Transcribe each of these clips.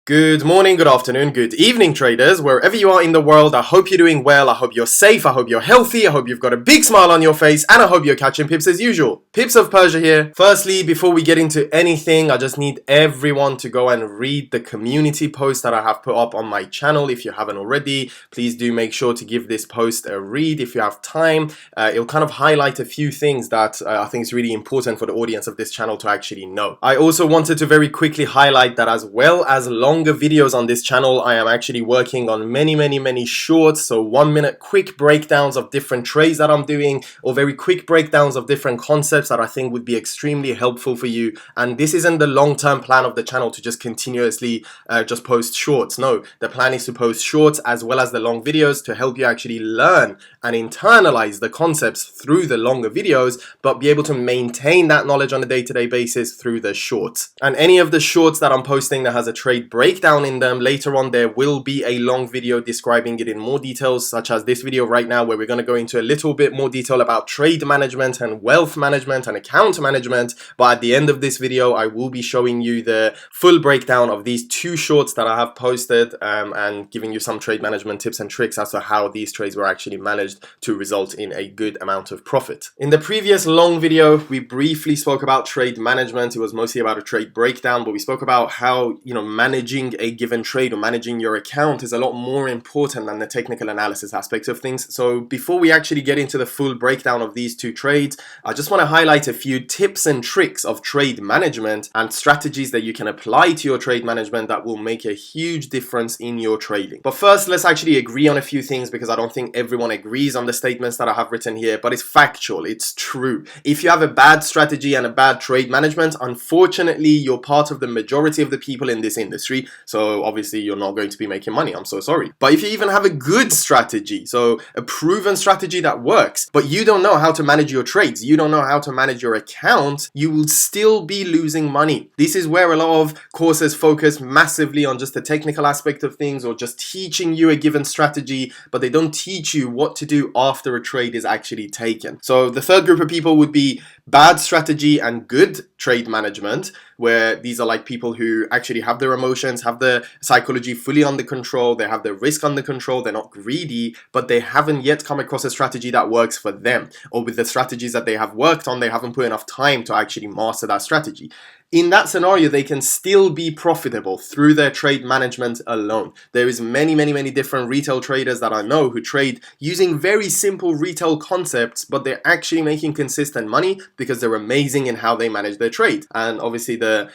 Good morning, good afternoon, good evening, traders. Wherever you are in the world, I hope you're doing well. I hope you're safe. I hope you're healthy. I hope you've got a big smile on your face. And I hope you're catching pips as usual. Pips of Persia here. Firstly, before we get into anything, I just need everyone to go and read the community post that I have put up on my channel. If you haven't already, please do make sure to give this post a read if you have time. It'll kind of highlight a few things that I think is really important for the audience of this channel to actually know. I also wanted to very quickly highlight that as well as longer videos on this channel, I am actually working on many shorts, so 1 minute quick breakdowns of different trades that I'm doing, or very quick breakdowns of different concepts that I think would be extremely helpful for you. And this isn't the long-term plan of the channel to just continuously just post shorts. No, the plan is to post shorts as well as the long videos to help you actually learn and internalize the concepts through the longer videos, but be able to maintain that knowledge on a day-to-day basis through the shorts. And any of the shorts that I'm posting that has a trade breakdown in them, later on there will be a long video describing it in more details, such as this video right now, where we're going to go into a little bit more detail about trade management and wealth management and account management. But at the end of this video, I will be showing you the full breakdown of these two shorts that I have posted, and giving you some trade management tips and tricks as to how these trades were actually managed to result in a good amount of profit. In the previous long video, we briefly spoke about trade management. It was mostly about a trade breakdown, but we spoke about how, managing a given trade or managing your account is a lot more important than the technical analysis aspects of things. So before we actually get into the full breakdown of these two trades, I just want to highlight a few tips and tricks of trade management and strategies that you can apply to your trade management that will make a huge difference in your trading. But first, let's actually agree on a few things, because I don't think everyone agrees on the statements that I have written here, but it's factual, it's true. If you have a bad strategy and a bad trade management, unfortunately, you're part of the majority of the people in this industry. So obviously you're not going to be making money. I'm so sorry. But if you even have a good strategy, so a proven strategy that works, but you don't know how to manage your trades, you don't know how to manage your account, you will still be losing money. This is where a lot of courses focus massively on just the technical aspect of things, or just teaching you a given strategy, but they don't teach you what to do after a trade is actually taken. So the third group of people would be bad strategy and good trade management, where these are like people who actually have their emotions, have the psychology fully under control, they have their risk under control, they're not greedy, but they haven't yet come across a strategy that works for them, or with the strategies that they have worked on, they haven't put enough time to actually master that strategy. In that scenario, they can still be profitable through their trade management alone. There is many different retail traders that I know who trade using very simple retail concepts, but they're actually making consistent money because they're amazing in how they manage their trade. And obviously the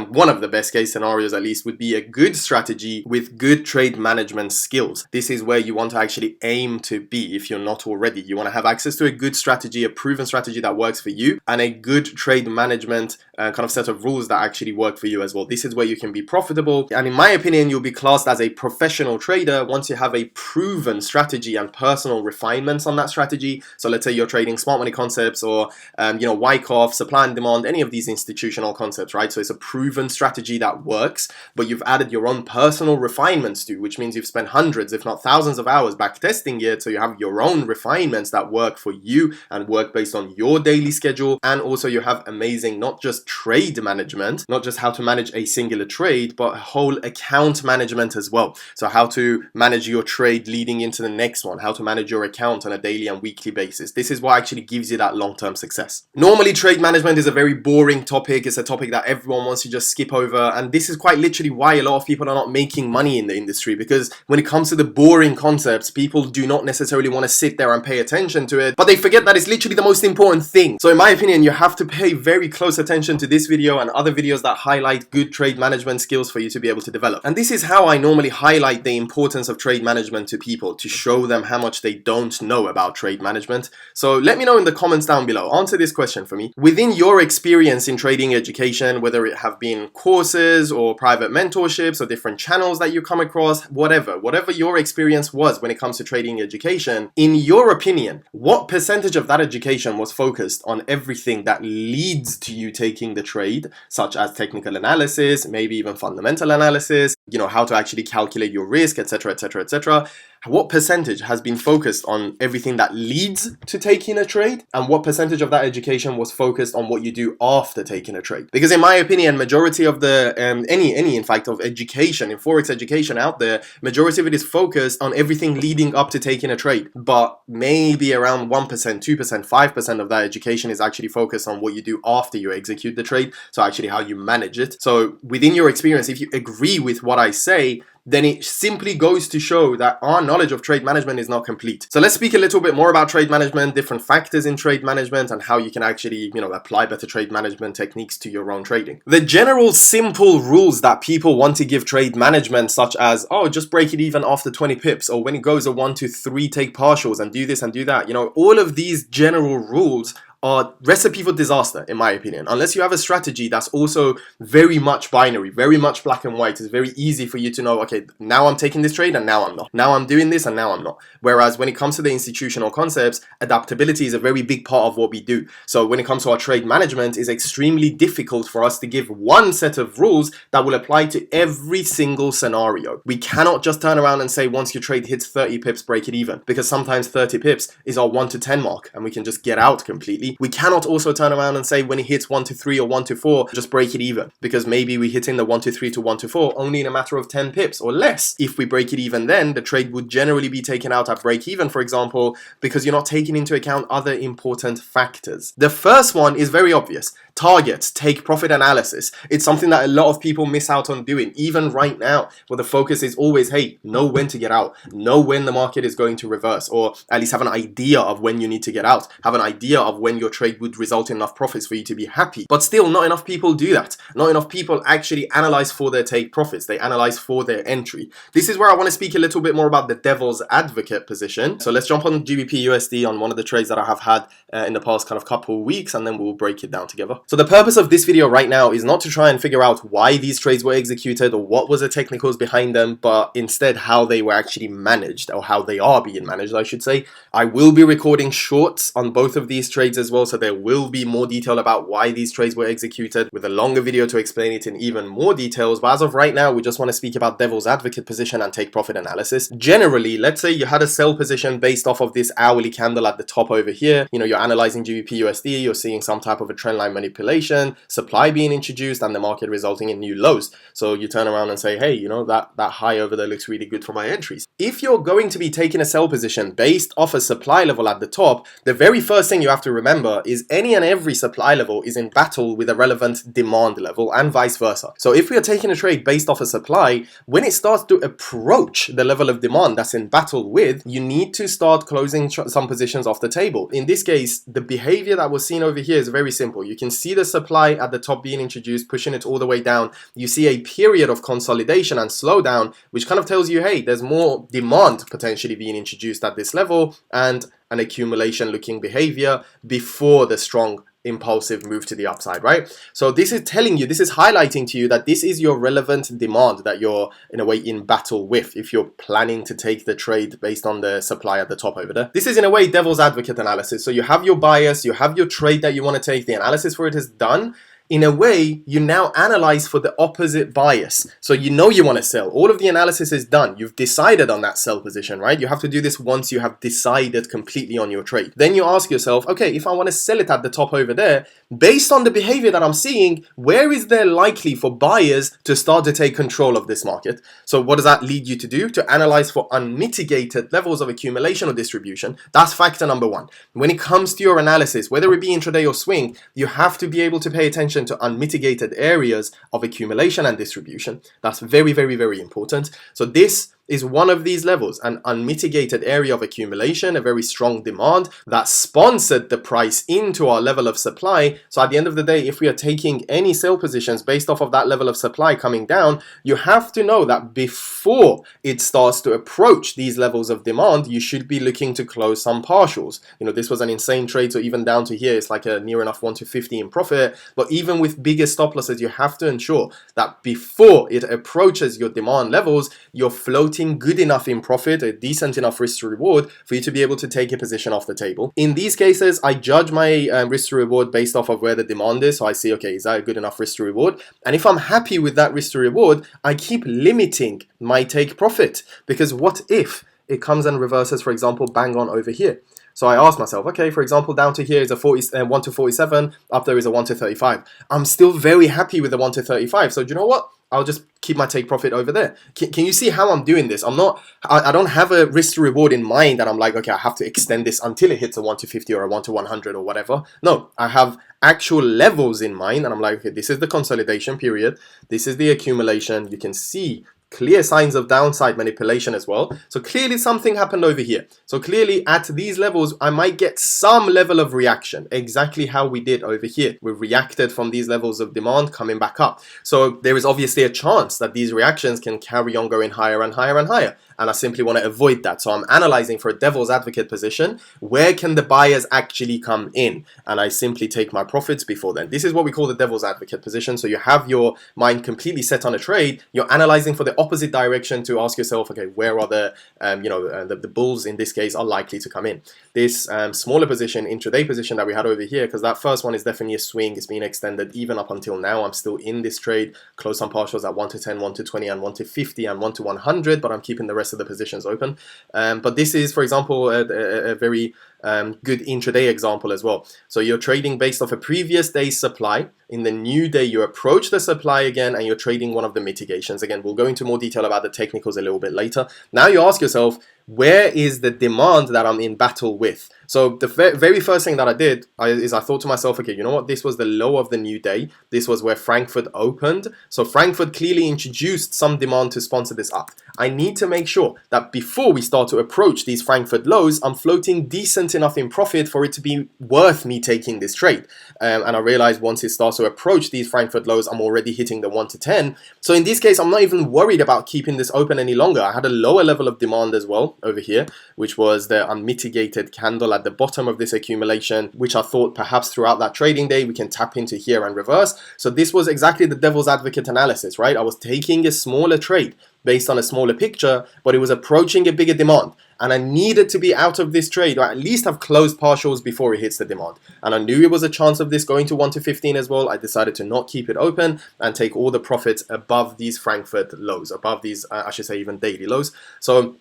one of the best case scenarios at least would be a good strategy with good trade management skills. This is where you want to actually aim to be if you're not already. You want to have access to a good strategy, a proven strategy that works for you, and a good trade management kind of set of rules that actually work for you as well. This is where you can be profitable, and in my opinion, you'll be classed as a professional trader once you have a proven strategy and personal refinements on that strategy. So let's say you're trading smart money concepts, or Wyckoff, supply and demand, any of these institutional concepts, right? So it's a proven strategy that works, but you've added your own personal refinements to, which means you've spent hundreds, if not thousands of hours back testing it, so you have your own refinements that work for you and work based on your daily schedule. And also you have amazing, not just trade management, not just how to manage a singular trade, but a whole account management as well. So how to manage your trade leading into the next one, how to manage your account on a daily and weekly basis. This is what actually gives you that long-term success. Normally, trade management is a very boring topic. It's a topic that everyone wants to just skip over. And this is quite literally why a lot of people are not making money in the industry, because when it comes to the boring concepts, people do not necessarily want to sit there and pay attention to it, but they forget that it's literally the most important thing. So in my opinion, you have to pay very close attention to this video and other videos that highlight good trade management skills for you to be able to develop. And this is how I normally highlight the importance of trade management to people, to show them how much they don't know about trade management. So let me know in the comments down below. Answer this question for me. Within your experience in trading education, whether it have been courses or private mentorships or different channels that you come across, whatever your experience was when it comes to trading education, in your opinion, what percentage of that education was focused on everything that leads to you taking the trade, such as technical analysis, maybe even fundamental analysis, how to actually calculate your risk, etc., etc., etc. What percentage has been focused on everything that leads to taking a trade, and what percentage of that education was focused on what you do after taking a trade? Because in my opinion, majority of the any in fact of education, in forex education out there, majority of it is focused on everything leading up to taking a trade, but maybe around 1%, 2%, 5% of that education is actually focused on what you do after you execute the trade, so actually how you manage it. So within your experience, if you agree with what I say, then it simply goes to show that our knowledge of trade management is not complete. So let's speak a little bit more about trade management, different factors in trade management, and how you can actually, apply better trade management techniques to your own trading. The general simple rules that people want to give trade management, such as, oh, just break it even after 20 pips, or when it goes a 1 to 3, take partials and do this and do that. All of these general rules are recipe for disaster, in my opinion. Unless you have a strategy that's also very much binary, very much black and white. It's very easy for you to know, okay, now I'm taking this trade and now I'm not. Now I'm doing this and now I'm not. Whereas when it comes to the institutional concepts, adaptability is a very big part of what we do. So when it comes to our trade management, it's extremely difficult for us to give one set of rules that will apply to every single scenario. We cannot just turn around and say once your trade hits 30 pips, break it even. Because sometimes 30 pips is our 1 to 10 mark and we can just get out completely. We cannot also turn around and say when it hits 1 to 3 or 1 to 4, just break it even. Because maybe we hit in the 1 to 3 to 1 to 4 only in a matter of 10 pips or less. If we break it even then, the trade would generally be taken out at break even, for example, because you're not taking into account other important factors. The first one is very obvious. Target, take profit analysis. It's something that a lot of people miss out on doing, even right now, where the focus is always, hey, know when to get out, know when the market is going to reverse, or at least have an idea of when you need to get out, have an idea of when your trade would result in enough profits for you to be happy. But still, not enough people do that. Not enough people actually analyze for their take profits. They analyze for their entry. This is where I want to speak a little bit more about the devil's advocate position. So let's jump on GBP USD on one of the trades that I have had in the past kind of couple of weeks, and then we'll break it down together. So the purpose of this video right now is not to try and figure out why these trades were executed or what was the technicals behind them, but instead how they were actually managed, or how they are being managed, I should say. I will be recording shorts on both of these trades as well, so there will be more detail about why these trades were executed, with a longer video to explain it in even more details. But as of right now, we just want to speak about devil's advocate position and take profit analysis. Generally, let's say you had a sell position based off of this hourly candle at the top over here. You're analyzing GBP USD, you're seeing some type of a trend line manipulation, supply being introduced, and the market resulting in new lows. So you turn around and say, hey, that high over there looks really good for my entries. If you're going to be taking a sell position based off a supply level at the top, the very first thing you have to remember is any and every supply level is in battle with a relevant demand level, and vice versa. So if we are taking a trade based off a supply, when it starts to approach the level of demand that's in battle with, you need to start closing some positions off the table. In this case, the behavior that was seen over here is very simple. You can see the supply at the top being introduced, pushing it all the way down. You see a period of consolidation and slowdown, which kind of tells you, hey, there's more demand potentially being introduced at this level, and an accumulation looking behavior before the strong impulsive move to the upside, right? So this is telling you, this is highlighting to you that this is your relevant demand that you're in a way in battle with if you're planning to take the trade based on the supply at the top over there. This is in a way devil's advocate analysis. So you have your bias, you have your trade that you want to take, the analysis for it is done. In a way, you now analyze for the opposite bias. So you want to sell. All of the analysis is done. You've decided on that sell position, right? You have to do this once you have decided completely on your trade. Then you ask yourself, okay, if I want to sell it at the top over there, based on the behavior that I'm seeing, where is there likely for buyers to start to take control of this market? So what does that lead you to do? To analyze for unmitigated levels of accumulation or distribution. That's factor number one. When it comes to your analysis, whether it be intraday or swing, you have to be able to pay attention to unmitigated areas of accumulation and distribution. That's very, very, very important. So this is one of these levels, an unmitigated area of accumulation, a very strong demand that sponsored the price into our level of supply. So at the end of the day, if we are taking any sell positions based off of that level of supply coming down, you have to know that before it starts to approach these levels of demand, you should be looking to close some partials. This was an insane trade, so even down to here, it's like a near enough 1 to 50 in profit. But even with bigger stop losses, you have to ensure that before it approaches your demand levels, you're floating floating good enough in profit, a decent enough risk to reward for you to be able to take a position off the table. In these cases, I judge my risk to reward based off of where the demand is. So I see, okay, is that a good enough risk to reward? And if I'm happy with that risk to reward, I keep limiting my take profit, because what if it comes and reverses, for example, bang on over here? So I ask myself, okay, for example, down to here is a 1 to 47, up there is a 1 to 35. I'm still very happy with the 1 to 35. So do you know what? I'll just keep my take profit over there. Can you see how I'm doing this? I don't have a risk to reward in mind that I'm like, okay, I have to extend this until it hits a 1 to 50 or a 1 to 100 or whatever. No, I have actual levels in mind, and I'm like, okay, this is the consolidation period. This is the accumulation. You can see clear signs of downside manipulation as well. So clearly something happened over here. So clearly at these levels, I might get some level of reaction, exactly how we did over here. We reacted from these levels of demand coming back up. So there is obviously a chance that these reactions can carry on going higher and higher and higher. And I simply want to avoid that. So I'm analyzing for a devil's advocate position. Where can the buyers actually come in? And I simply take my profits before then. This is what we call the devil's advocate position. So you have your mind completely set on a trade. You're analyzing for the opposite direction to ask yourself, okay, where are the bulls in this case are likely to come in? This smaller position, intraday position that we had over here, because that first one is definitely a swing. It's been extended even up until now. I'm still in this trade. Close on partials at 1 to 10, 1 to 20, and 1 to 50, and 1 to 100, but I'm keeping the rest of the positions open. But this is, for example, a very good intraday example as well. So you're trading based off a previous day's supply. In the new day, you approach the supply again, and you're trading one of the mitigations. Again, we'll go into more detail about the technicals a little bit later. Now you ask yourself, where is the demand that I'm in battle with? So the very first thing that I did is I thought to myself, okay, you know what? This was the low of the new day. This was where Frankfurt opened. So Frankfurt clearly introduced some demand to sponsor this up. I need to make sure that before we start to approach these Frankfurt lows, I'm floating decent enough in profit for it to be worth me taking this trade. And I realized once it starts to approach these Frankfurt lows, I'm already hitting the 1 to 10. So in this case, I'm not even worried about keeping this open any longer. I had a lower level of demand as well over here, which was the unmitigated candle at the bottom of this accumulation, which I thought perhaps throughout that trading day we can tap into here and reverse. So this was exactly the devil's advocate analysis, right? I was taking a smaller trade based on a smaller picture, but it was approaching a bigger demand. And I needed to be out of this trade, or at least have closed partials before it hits the demand. And I knew it was a chance of this going to 1 to 15 as well. I decided to not keep it open and take all the profits above these Frankfurt lows, above these, I should say, even daily lows. So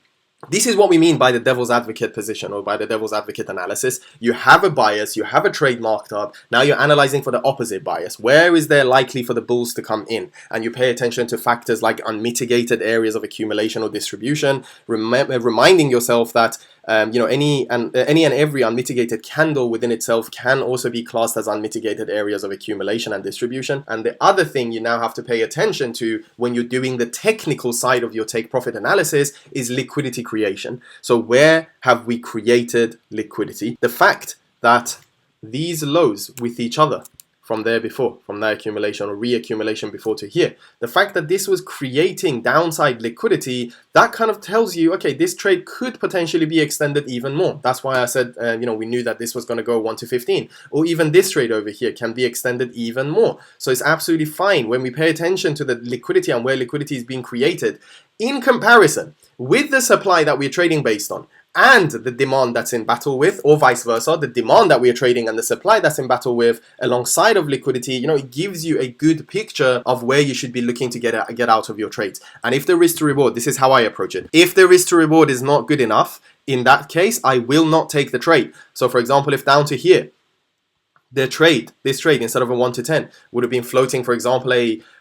this is what we mean by the devil's advocate position, or by the devil's advocate analysis. You have a bias, you have a trade marked up. Now you're analyzing for the opposite bias. Where is there likely for the bulls to come in? And you pay attention to factors like unmitigated areas of accumulation or distribution, reminding yourself that any and every unmitigated candle within itself can also be classed as unmitigated areas of accumulation and distribution. And the other thing you now have to pay attention to when you're doing the technical side of your take profit analysis is liquidity creation. So where have we created liquidity? The fact that these lows with each other from there before, from that accumulation or reaccumulation before to here, the fact that this was creating downside liquidity, that kind of tells you, okay, this trade could potentially be extended even more. That's why I said, we knew that this was going to go 1 to 15, or even this trade over here can be extended even more. So it's absolutely fine when we pay attention to the liquidity and where liquidity is being created in comparison with the supply that we're trading based on, and the demand that's in battle with, or vice versa, the demand that we are trading and the supply that's in battle with alongside of liquidity, it gives you a good picture of where you should be looking to get out of your trades. And if the risk to reward, this is how I approach it. If the risk to reward is not good enough, in that case, I will not take the trade. So for example, if down to here, this trade, instead of a 1 to 10, would have been floating, for example,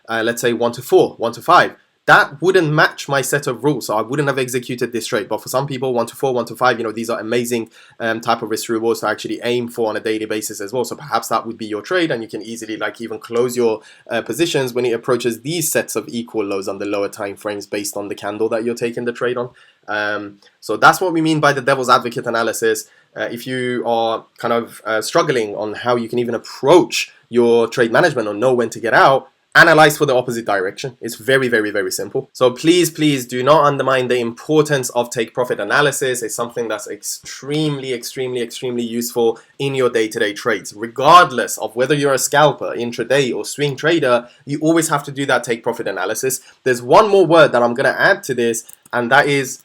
let's say 1 to 4, 1 to 5, that wouldn't match my set of rules, so I wouldn't have executed this trade. But for some people, 1 to 4, 1 to 5, these are amazing type of risk rewards to actually aim for on a daily basis as well. So perhaps that would be your trade, and you can easily even close your positions when it approaches these sets of equal lows on the lower time frames based on the candle that you're taking the trade on. So that's what we mean by the devil's advocate analysis. If you are kind of struggling on how you can even approach your trade management or know when to get out, analyze for the opposite direction. It's very, very, very simple. So please, please do not undermine the importance of take profit analysis. It's something that's extremely, extremely, extremely useful in your day-to-day trades. Regardless of whether you're a scalper, intraday, or swing trader, you always have to do that take profit analysis. There's one more word that I'm going to add to this, and that is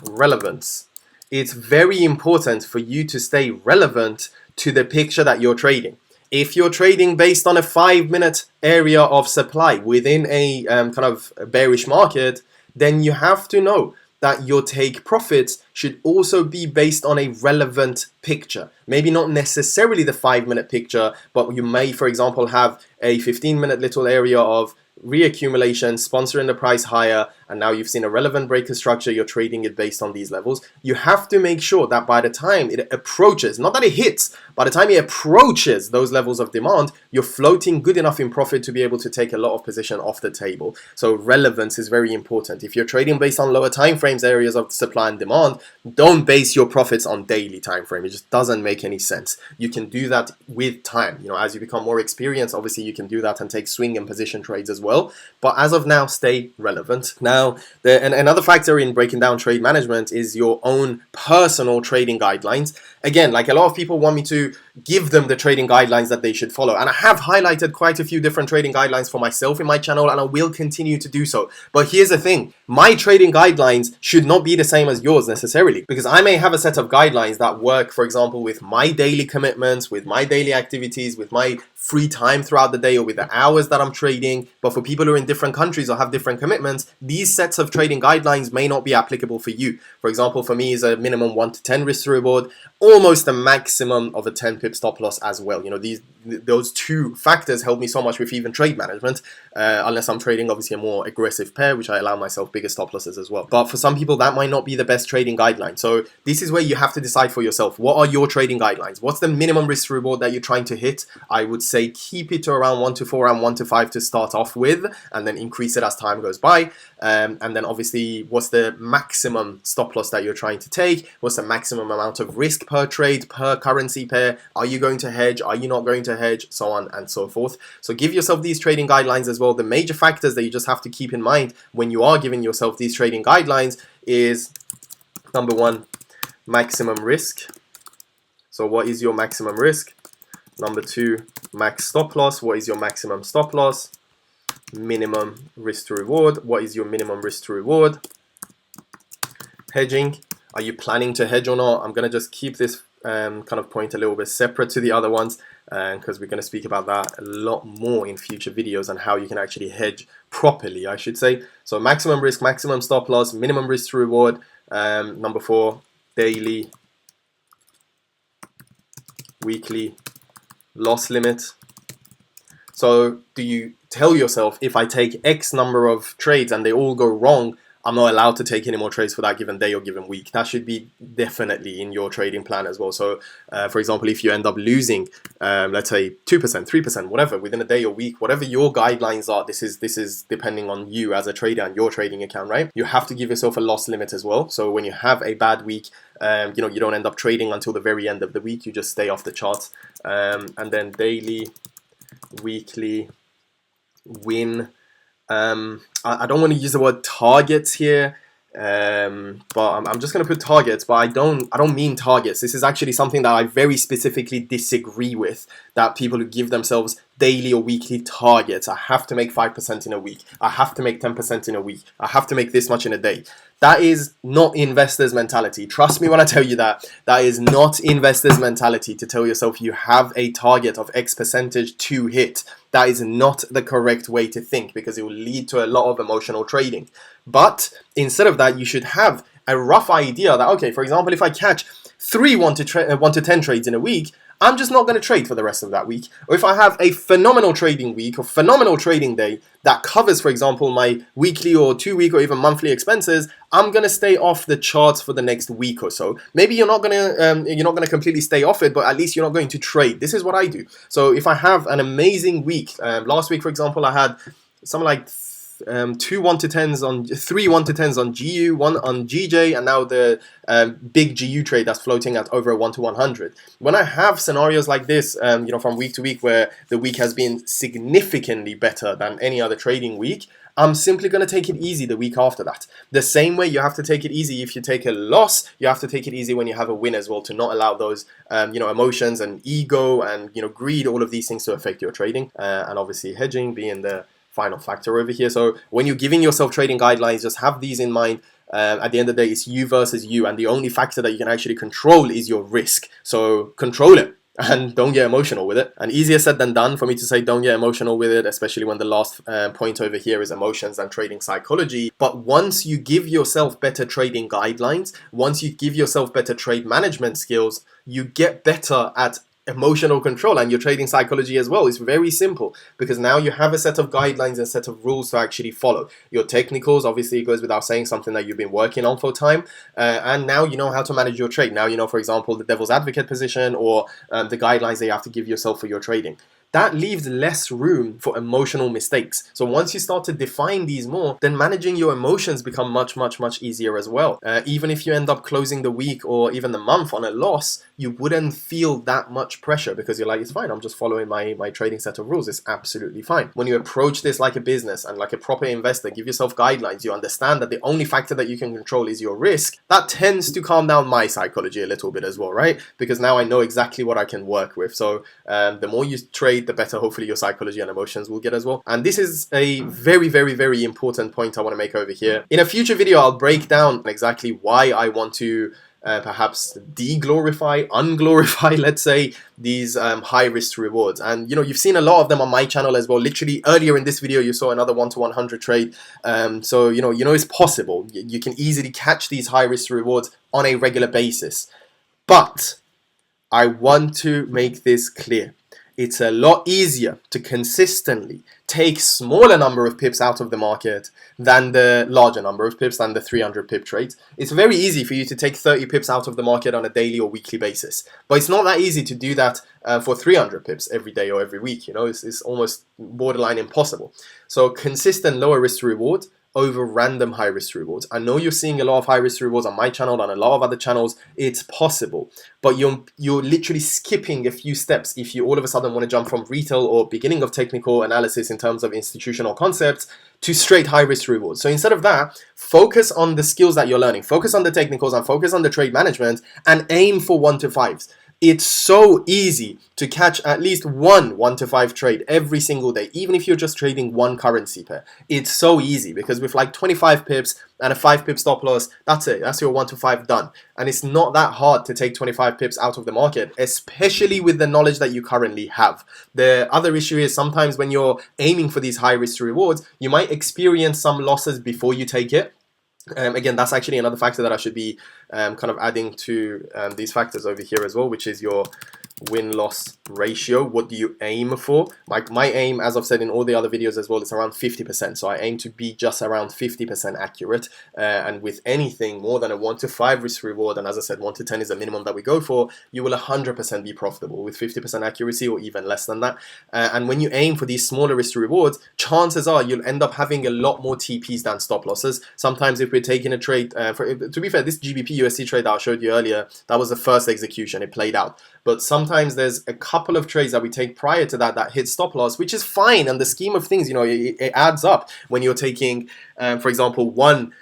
relevance. It's very important for you to stay relevant to the picture that you're trading. If you're trading based on a 5-minute area of supply within a kind of bearish market, then you have to know that your take profits should also be based on a relevant picture. Maybe not necessarily the 5-minute picture, but you may, for example, have a 15-minute little area of reaccumulation, sponsoring the price higher, and now you've seen a relevant breaker structure, you're trading it based on these levels. You have to make sure that by the time it approaches, not that it hits, by the time it approaches those levels of demand, you're floating good enough in profit to be able to take a lot of position off the table. So relevance is very important. If you're trading based on lower time frames, areas of supply and demand, don't base your profits on daily time frame. It just doesn't make any sense. You can do that with time. You know, as you become more experienced, obviously you can do that and take swing and position trades as well. But as of now, stay relevant. Now, another factor in breaking down trade management is your own personal trading guidelines. Again, like a lot of people want me to give them the trading guidelines that they should follow. And I have highlighted quite a few different trading guidelines for myself in my channel, and I will continue to do so. But here's the thing. My trading guidelines should not be the same as yours necessarily, because I may have a set of guidelines that work, for example, with my daily commitments, with my daily activities, with my free time throughout the day, or with the hours that I'm trading. But for people who are in different countries or have different commitments, these sets of trading guidelines may not be applicable for you. For example, for me is a minimum 1 to 10 risk to reward, almost a maximum of a 10 pip stop loss as well. You know, those two factors help me so much with even trade management, unless I'm trading obviously a more aggressive pair, which I allow myself bigger stop losses as well. But for some people, that might not be the best trading guideline. So this is where you have to decide for yourself. What are your trading guidelines? What's the minimum risk to reward that you're trying to hit? I would say keep it to around 1 to 4 and 1 to 5 to start off with, and then increase it as time goes by. And then obviously, what's the maximum stop loss that you're trying to take? What's the maximum amount of risk per trade, per currency pair? Are you going to hedge? Are you not going to hedge? So on and so forth. So give yourself these trading guidelines as well. The major factors that you just have to keep in mind when you are giving yourself these trading guidelines is, number 1, maximum risk. So what is your maximum risk? Number 2, max stop loss. What is your maximum stop loss? Minimum risk to reward. What is your minimum risk to reward? Hedging. Are you planning to hedge or not? I'm going to just keep this kind of point a little bit separate to the other ones, because we're going to speak about that a lot more in future videos on how you can actually hedge properly, I should say. So maximum risk, maximum stop loss, minimum risk to reward. Number 4, daily, weekly loss limit. So do you tell yourself, if I take X number of trades and they all go wrong, I'm not allowed to take any more trades for that given day or given week? That should be definitely in your trading plan as well. So for example, if you end up losing, let's say 2%, 3%, whatever, within a day or week, whatever your guidelines are, this is depending on you as a trader and your trading account, right? You have to give yourself a loss limit as well. So when you have a bad week, you know, you don't end up trading until the very end of the week. You just stay off the charts. And then daily, weekly, win. I don't want to use the word targets here, but I'm just going to put targets, but I don't mean targets. This is actually something that I very specifically disagree with, that people who give themselves daily or weekly targets. I have to make 5% in a week. I have to make 10% in a week. I have to make this much in a day. That is not investors' mentality. Trust me when I tell you that. That is not investors' mentality, to tell yourself you have a target of X percentage to hit. That is not the correct way to think, because it will lead to a lot of emotional trading. But instead of that, you should have a rough idea that, okay, for example, if I catch 3 1 to 10 trades in a week, I'm just not going to trade for the rest of that week. Or if I have a phenomenal trading week or phenomenal trading day that covers, for example, my weekly or 2-week or even monthly expenses, I'm going to stay off the charts for the next week or so. Maybe you're not going to completely stay off it, but at least you're not going to trade. This is what I do. So if I have an amazing week, last week, for example, I had something like two 1 to 10s on 3 1 to 10s on GU, one on GJ, and now the big GU trade that's floating at over a 1 to 100. When I have scenarios like this, from week to week where the week has been significantly better than any other trading week, I'm simply going to take it easy the week after that. The same way you have to take it easy if you take a loss, you have to take it easy when you have a win as well, to not allow those, emotions and ego and, greed, all of these things to affect your trading. And obviously hedging being the final factor over here. So when you're giving yourself trading guidelines, just have these in mind. At the end of the day, it's you versus you, and the only factor that you can actually control is your risk. So control it. And don't get emotional with it. And easier said than done for me to say don't get emotional with it, especially when the last point over here is emotions and trading psychology. But once you give yourself better trading guidelines, once you give yourself better trade management skills, you get better at emotional control and your trading psychology as well. It's very simple, because now you have a set of guidelines and a set of rules to actually follow. Your technicals, obviously, it goes without saying, something that you've been working on for time, and now you know how to manage your trade. Now you know, for example, the devil's advocate position, or the guidelines that you have to give yourself for your trading. That leaves less room for emotional mistakes. So once you start to define these more, then managing your emotions become much, much, much easier as well. Even if you end up closing the week or even the month on a loss, you wouldn't feel that much pressure, because you're like, it's fine, I'm just following my trading set of rules. It's absolutely fine. When you approach this like a business and like a proper investor, give yourself guidelines, you understand that the only factor that you can control is your risk. That tends to calm down my psychology a little bit as well, right? Because now I know exactly what I can work with. So the more you trade, the better hopefully your psychology and emotions will get as well. And this is a very, very, very important point I want to make over here. In a future video, I'll break down exactly why I want to perhaps de-glorify, unglorify, let's say, these high risk rewards. And you've seen a lot of them on my channel as well. Literally earlier in this video, you saw another 1 to 100 trade. So it's possible. You can easily catch these high risk rewards on a regular basis. But I want to make this clear. It's a lot easier to consistently take smaller number of pips out of the market than the larger number of pips, than the 300 pip trades. It's very easy for you to take 30 pips out of the market on a daily or weekly basis. But it's not that easy to do that for 300 pips every day or every week. It's almost borderline impossible. So consistent lower risk reward over random high risk rewards. I know you're seeing a lot of high risk rewards on my channel and a lot of other channels. It's possible, but you're literally skipping a few steps if you all of a sudden want to jump from retail or beginning of technical analysis in terms of institutional concepts to straight high risk rewards. So instead of that, focus on the skills that you're learning, focus on the technicals and focus on the trade management, and aim for 1 to 5s. It's so easy to catch at least one 1 to 5 trade every single day, even if you're just trading one currency pair. It's so easy, because with like 25 pips and a 5 pip stop loss, that's it. That's your 1 to 5 done. And it's not that hard to take 25 pips out of the market, especially with the knowledge that you currently have. The other issue is sometimes when you're aiming for these high risk rewards, you might experience some losses before you take it. Again, that's actually another factor that I should be kind of adding to these factors over here as well, which is your win-loss ratio. What do you aim for? My aim, as I've said in all the other videos as well, is around 50%. So I aim to be just around 50% accurate. And with anything more than a 1 to 5 risk reward, and as I said, 1 to 10 is the minimum that we go for, you will 100% be profitable with 50% accuracy or even less than that. And when you aim for these smaller risk rewards, chances are you'll end up having a lot more TPs than stop losses. Sometimes if we're taking a trade, to be fair, this GBP USD trade that I showed you earlier, that was the first execution, it played out. But sometimes there's a couple of trades that we take prior to that hit stop loss, which is fine. And the scheme of things, it adds up when you're taking, for example, one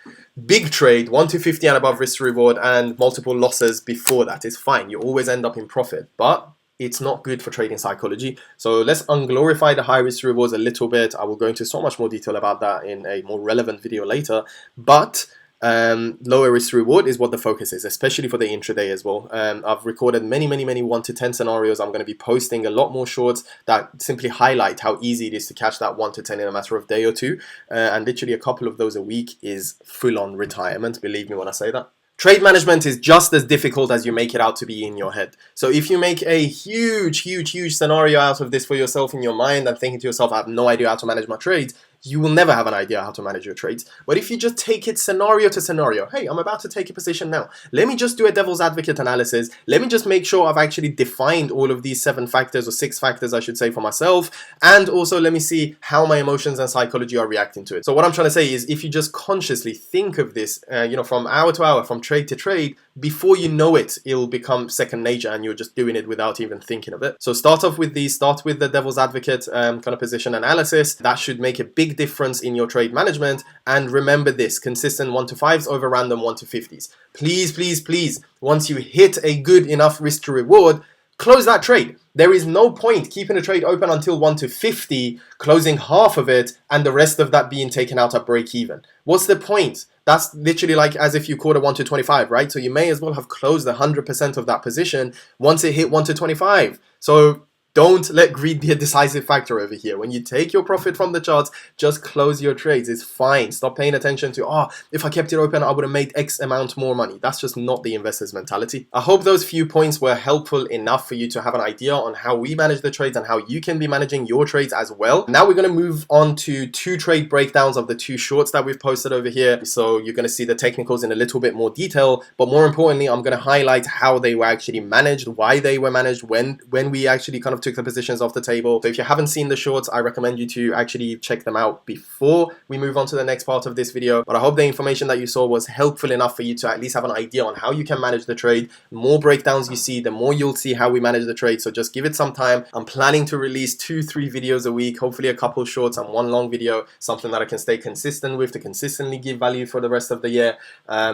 big trade, 1 to 50 and above risk reward, and multiple losses before that. It's fine. You always end up in profit. But it's not good for trading psychology. So let's unglorify the high risk rewards a little bit. I will go into so much more detail about that in a more relevant video later. But lower risk reward is what the focus is, especially for the intraday as well. I've recorded many 1 to 10 scenarios. I'm going to be posting a lot more shorts that simply highlight how easy it is to catch that 1 to 10 in a matter of day or two. And literally a couple of those a week is full on retirement. Believe me when I say that. Trade management is just as difficult as you make it out to be in your head. So if you make a huge scenario out of this for yourself in your mind and thinking to yourself, I have no idea how to manage my trades, you will never have an idea how to manage your trades. But if you just take it scenario to scenario, hey, I'm about to take a position now. Let me just do a devil's advocate analysis. Let me just make sure I've actually defined all of these 7 factors, or 6 factors, I should say, for myself. And also let me see how my emotions and psychology are reacting to it. So what I'm trying to say is, if you just consciously think of this, from hour to hour, from trade to trade, before you know it, it'll become second nature and you're just doing it without even thinking of it. So start off with these, start with the devil's advocate kind of position analysis. That should make a big difference in your trade management. And remember this, consistent 1 to 5s over random 1 to 50s. Please, please, please, once you hit a good enough risk to reward, close that trade. There is no point keeping a trade open until 1 to 50, closing half of it, and the rest of that being taken out at break even. What's the point? That's literally like as if you caught a 1 to 25, right? So you may as well have closed 100% of that position once it hit 1 to 25. So don't let greed be a decisive factor over here. When you take your profit from the charts, just close your trades. It's fine. Stop paying attention to, if I kept it open, I would have made X amount more money. That's just not the investor's mentality. I hope those few points were helpful enough for you to have an idea on how we manage the trades and how you can be managing your trades as well. Now we're going to move on to 2 trade breakdowns of the 2 shorts that we've posted over here. So you're going to see the technicals in a little bit more detail, but more importantly, I'm going to highlight how they were actually managed, why they were managed, when we actually kind of took the positions off the table. So if you haven't seen the shorts, I recommend you to actually check them out before we move on to the next part of this video. But I hope the information that you saw was helpful enough for you to at least have an idea on how you can manage the trade. The more breakdowns you see, the more you'll see how we manage the trade. So just give it some time. I'm planning to release 2-3 videos a week, hopefully a couple shorts and 1 long video, something that I can stay consistent with to consistently give value for the rest of the year.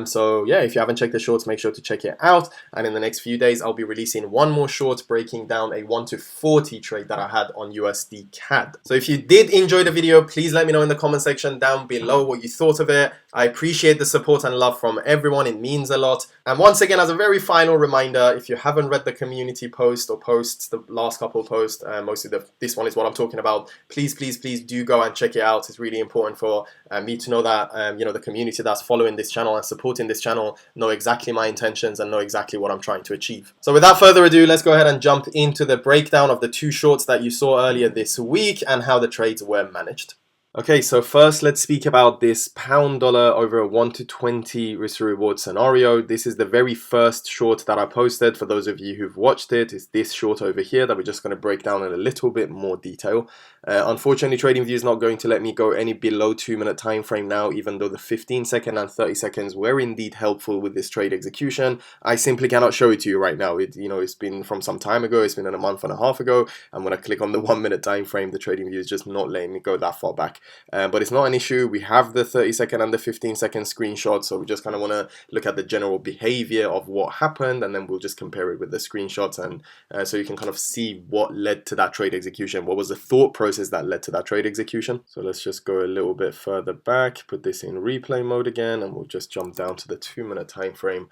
So yeah, if you haven't checked the shorts, make sure to check it out. And in the next few days, I'll be releasing 1 more short breaking down a 1 to 40 trade that I had on USD CAD. So if you did enjoy the video, please let me know in the comment section down below what you thought of it. I appreciate the support and love from everyone. It means a lot. And once again, as a very final reminder, if you haven't read the community post or posts, the last couple posts, mostly this one is what I'm talking about, please, please, please do go and check it out. It's really important for me to know that, the community that's following this channel and supporting this channel know exactly my intentions and know exactly what I'm trying to achieve. So without further ado, let's go ahead and jump into the breakdown of the 2 shorts that you saw earlier this week and how the trades were managed. Okay, so first let's speak about this pound dollar over a 1 to 20 risk to reward scenario. This is the very first short that I posted. For those of you who've watched it, it's this short over here that we're just going to break down in a little bit more detail. Unfortunately, TradingView is not going to let me go any below 2-minute time frame now, even though the 15-second and 30 seconds were indeed helpful with this trade execution. I simply cannot show it to you right now. It's been from some time ago. It's been a month and a half ago. And when I click on the 1-minute time frame, the TradingView is just not letting me go that far back. But it's not an issue. We have the 30-second and the 15-second screenshot, so we just kind of want to look at the general behavior of what happened, and then we'll just compare it with the screenshots, and so you can kind of see what led to that trade execution. What was the thought process that led to that trade execution? So let's just go a little bit further back, put this in replay mode again, and we'll just jump down to the 2-minute time frame,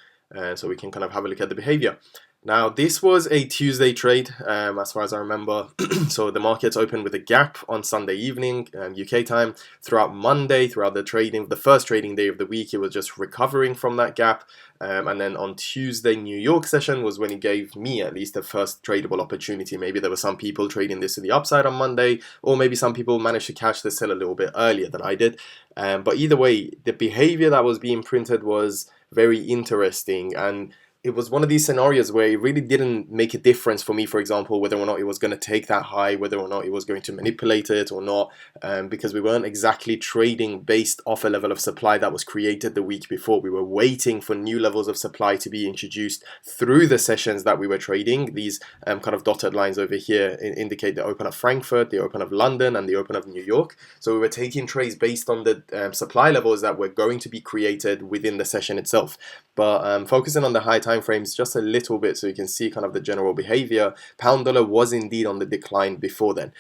so we can kind of have a look at the behavior. Now, this was a Tuesday trade, as far as I remember. So the markets opened with a gap on Sunday evening, UK time. Throughout Monday, throughout the first trading day of the week, it was just recovering from that gap. And then on Tuesday, New York session was when it gave me at least the first tradable opportunity. Maybe there were some people trading this to the upside on Monday, or maybe some people managed to catch the sell a little bit earlier than I did. But either way, the behavior that was being printed was very interesting, and it was one of these scenarios where it really didn't make a difference for me, for example, whether or not it was going to take that high, whether or not it was going to manipulate it or not, because we weren't exactly trading based off a level of supply that was created the week before. We were waiting for new levels of supply to be introduced through the sessions that we were trading. These kind of dotted lines over here indicate the open of Frankfurt, the open of London, and the open of New York. So we were taking trades based on the supply levels that were going to be created within the session itself. But focusing on the high time frames just a little bit, so you can see kind of the general behavior. Pound dollar was indeed on the decline before then,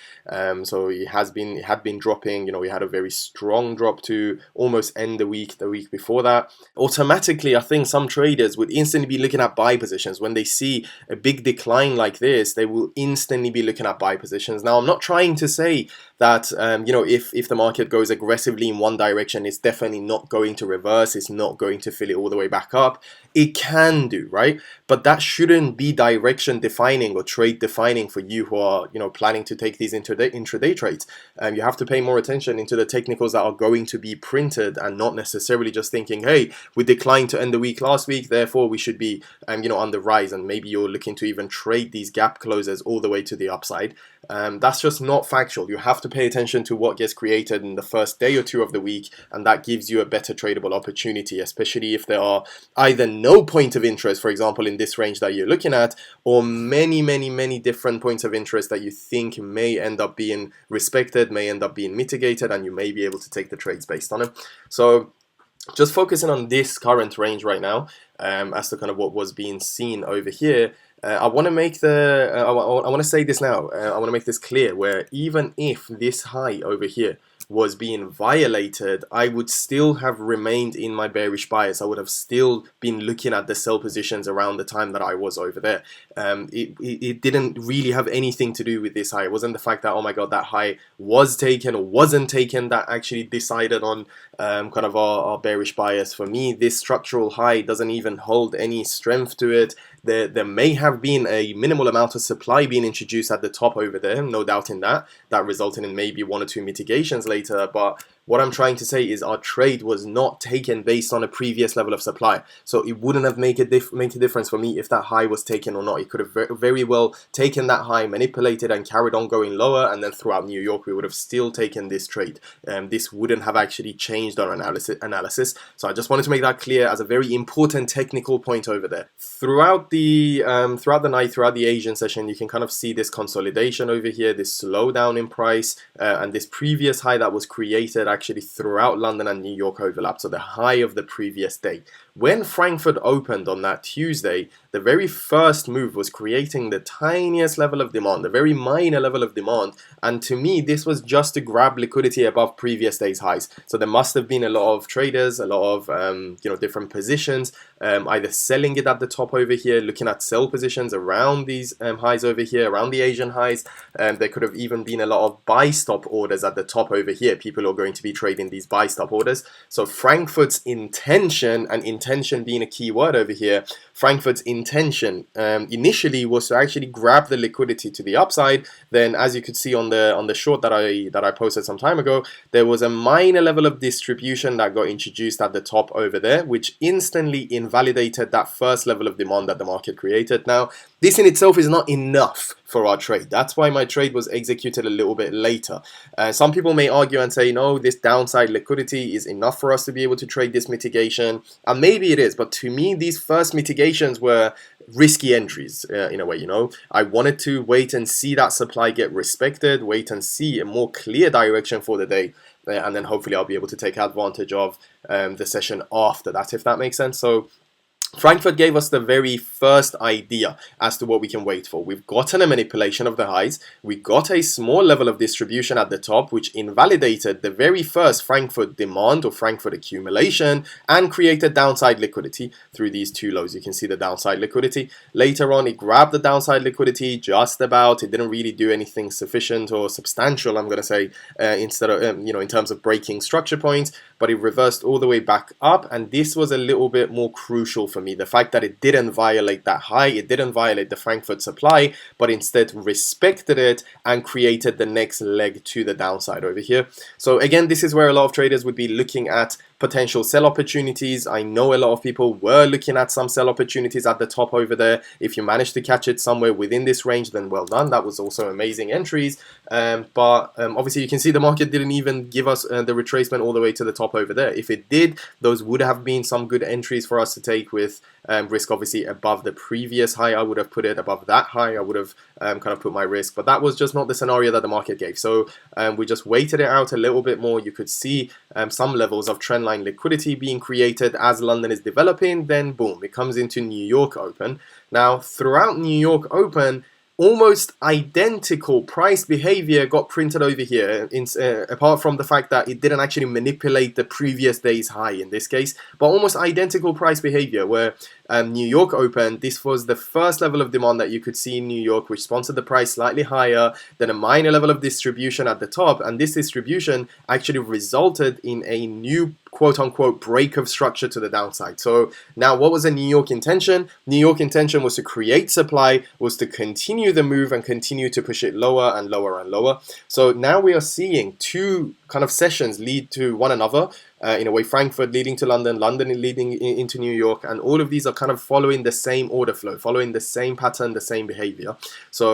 so it had been dropping. We had a very strong drop to almost end the week before that. Automatically, I think some traders would instantly be looking at buy positions. When they see a big decline like this, they will instantly be looking at buy positions. Now, I'm not trying to say that if the market goes aggressively in one direction, it's definitely not going to reverse, it's not going to fill it all the way back up. It can do. do, right? But that shouldn't be direction defining or trade defining for you who are, planning to take these intraday trades. You have to pay more attention into the technicals that are going to be printed, and not necessarily just thinking, hey, we declined to end the week last week, therefore we should be, on the rise, and maybe you're looking to even trade these gap closes all the way to the upside. That's just not factual. You have to pay attention to what gets created in the first day or two of the week, and that gives you a better tradable opportunity, especially if there are either no point of interest, for example, in this range that you're looking at, or many different points of interest that you think may end up being respected, may end up being mitigated, and you may be able to take the trades based on it. So just focusing on this current range right now, as to kind of what was being seen over here. I want to make I want to say this now. I want to make this clear, where even if this high over here was being violated, I would still have remained in my bearish bias. I would have still been looking at the sell positions around the time that I was over there. It didn't really have anything to do with this high. It wasn't the fact that, oh my god, that high was taken or wasn't taken that actually decided on kind of our bearish bias. For me, this structural high doesn't even hold any strength to it. There may have been a minimal amount of supply being introduced at the top over there, no doubt in that resulted in maybe one or two mitigations later, but what I'm trying to say is our trade was not taken based on a previous level of supply. So it wouldn't have made a difference for me if that high was taken or not. It could have very well taken that high, manipulated, and carried on going lower, and then throughout New York we would have still taken this trade. This wouldn't have actually changed our analysis. So I just wanted to make that clear as a very important technical point over there. Throughout the night, throughout the Asian session, you can kind of see this consolidation over here, this slowdown in price, and this previous high that was created actually throughout London and New York overlap, so the high of the previous day. When Frankfurt opened on that Tuesday, the very first move was creating the tiniest level of demand, a very minor level of demand, and to me this was just to grab liquidity above previous day's highs. So there must have been a lot of traders, a lot of different positions, either selling it at the top over here, looking at sell positions around these highs over here, around the Asian highs. There could have even been a lot of buy stop orders at the top over here. People are going to be trading these buy stop orders. So Frankfurt's intention, and intention being a key word over here, Frankfurt's intention initially was to actually grab the liquidity to the upside. Then, as you could see on the short that I posted some time ago, there was a minor level of distribution that got introduced at the top over there, which instantly invalidated that first level of demand that the market created. Now, this in itself is not enough for our trade. That's why my trade was executed a little bit later. Some people may argue and say, no, this downside liquidity is enough for us to be able to trade this mitigation. And maybe it is, but to me, these first mitigations were risky entries in a way. I wanted to wait and see that supply get respected, wait and see a more clear direction for the day, and then hopefully I'll be able to take advantage of the session after that, if that makes sense. So Frankfurt gave us the very first idea as to what we can wait for. We've gotten a manipulation of the highs. We got a small level of distribution at the top, which invalidated the very first Frankfurt demand or Frankfurt accumulation and created downside liquidity through these two lows. You can see the downside liquidity. Later on, it grabbed the downside liquidity just about. It didn't really do anything sufficient or substantial, I'm going to say, instead of, in terms of breaking structure points, but it reversed all the way back up. And this was a little bit more crucial for me. The fact that it didn't violate that high, it didn't violate the Frankfurt supply, but instead respected it and created the next leg to the downside over here. So again, this is where a lot of traders would be looking at potential sell opportunities. I know a lot of people were looking at some sell opportunities at the top over there. If you managed to catch it somewhere within this range, then well done. That was also amazing entries. But obviously you can see the market didn't even give us the retracement all the way to the top over there. If it did, those would have been some good entries for us to take with risk obviously above the previous high. I would have put it above that high. I would have kind of put my risk, but that was just not the scenario that the market gave. So we just waited it out a little bit more. You could see some levels of trendline liquidity being created as London is developing. Then boom, it comes into New York Open. Now throughout New York Open, almost identical price behavior got printed over here, apart from the fact that it didn't actually manipulate the previous day's high in this case, but almost identical price behavior where New York Open, this was the first level of demand that you could see in New York, which sponsored the price slightly higher, then a minor level of distribution at the top, and this distribution actually resulted in a new quote unquote break of structure to the downside. So now what was the New York intention? New York intention was to create supply, was to continue the move and continue to push it lower and lower and lower. So now we are seeing two kind of sessions lead to one another. In a way, Frankfurt leading to London, London leading into New York, and all of these are kind of following the same order flow, following the same pattern, the same behavior. So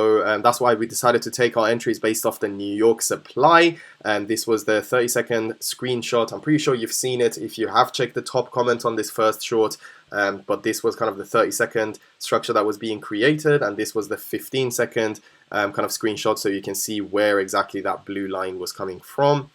that's why we decided to take our entries based off the New York supply. And this was the 30-second screenshot. I'm pretty sure you've seen it if you have checked the top comment on this first short. But this was kind of the 30-second structure that was being created, and this was the 15-second kind of screenshot, so you can see where exactly that blue line was coming from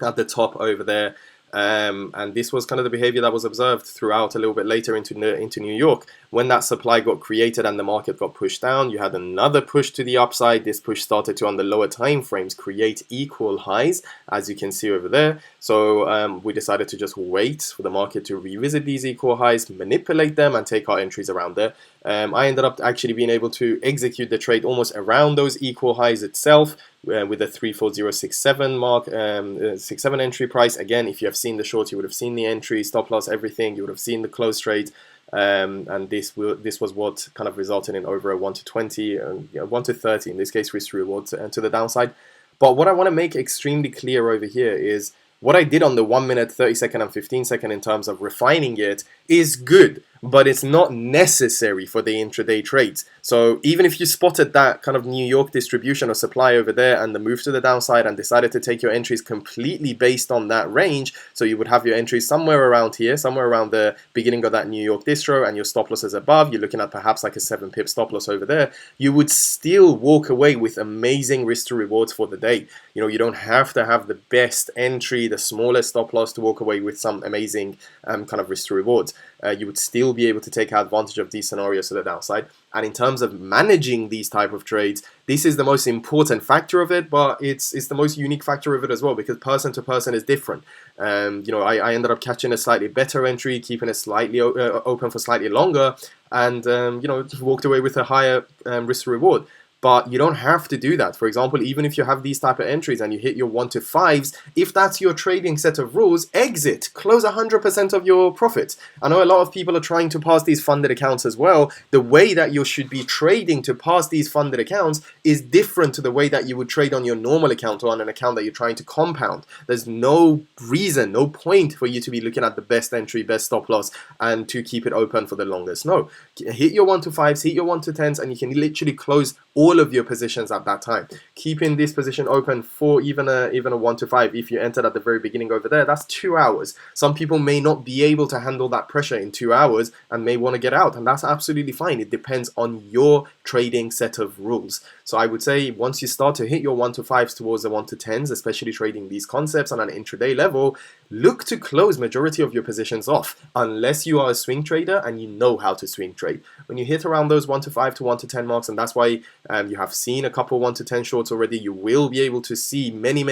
at the top over there. And this was kind of the behavior that was observed throughout a little bit later into New York. When that supply got created and the market got pushed down, you had another push to the upside. This push started to, on the lower time frames, create equal highs, as you can see over there. So we decided to just wait for the market to revisit these equal highs, manipulate them, and take our entries around there. I ended up actually being able to execute the trade almost around those equal highs itself, with a 34067 mark, 67 entry price. Again, if you have seen the short, you would have seen the entry, stop loss, everything. You would have seen the close trade, and this was what kind of resulted in over a 1 to 20, 1 to 30 in this case risk reward to the downside. But what I want to make extremely clear over here is what I did on the 1 minute, 30-second, and 15-second in terms of refining it is good, but it's not necessary for the intraday trades. So even if you spotted that kind of New York distribution of supply over there and the move to the downside and decided to take your entries completely based on that range, so you would have your entries somewhere around here, somewhere around the beginning of that New York distro, and your stop loss is above, you're looking at perhaps like a 7 pip stop loss over there, you would still walk away with amazing risk to rewards for the day. You know, you don't have to have the best entry, the smallest stop loss to walk away with some amazing kind of risk to rewards. You would still be able to take advantage of these scenarios to the downside. And in terms of managing these type of trades, this is the most important factor of it, but it's the most unique factor of it as well, because person to person is different. You know, I ended up catching a slightly better entry, keeping it slightly open for slightly longer, and you know, walked away with a higher risk to reward. But you don't have to do that. For example, even if you have these type of entries and you hit your 1 to 5s, if that's your trading set of rules, exit, close 100% of your profits. I know a lot of people are trying to pass these funded accounts as well. The way that you should be trading to pass these funded accounts is different to the way that you would trade on your normal account or on an account that you're trying to compound. There's no reason, no point for you to be looking at the best entry, best stop loss, and to keep it open for the longest. No, hit your 1 to 5s, hit your 1 to 10s, and you can literally close all of your positions at that time, keeping this position open for even a 1 to 5. If you entered at the very beginning over there, that's 2 hours. Some people may not be able to handle that pressure in 2 hours and may want to get out, and that's absolutely fine. It depends on your trading set of rules. So I would say once you start to hit your 1 to 5s towards the 1 to 10s, especially trading these concepts on an intraday level, look to close majority of your positions off, unless you are a swing trader and you know how to swing trade. When you hit around those 1 to 5 to 1 to 10 marks, and that's why you have seen a couple 1 to 10 shorts already, you will be able to see many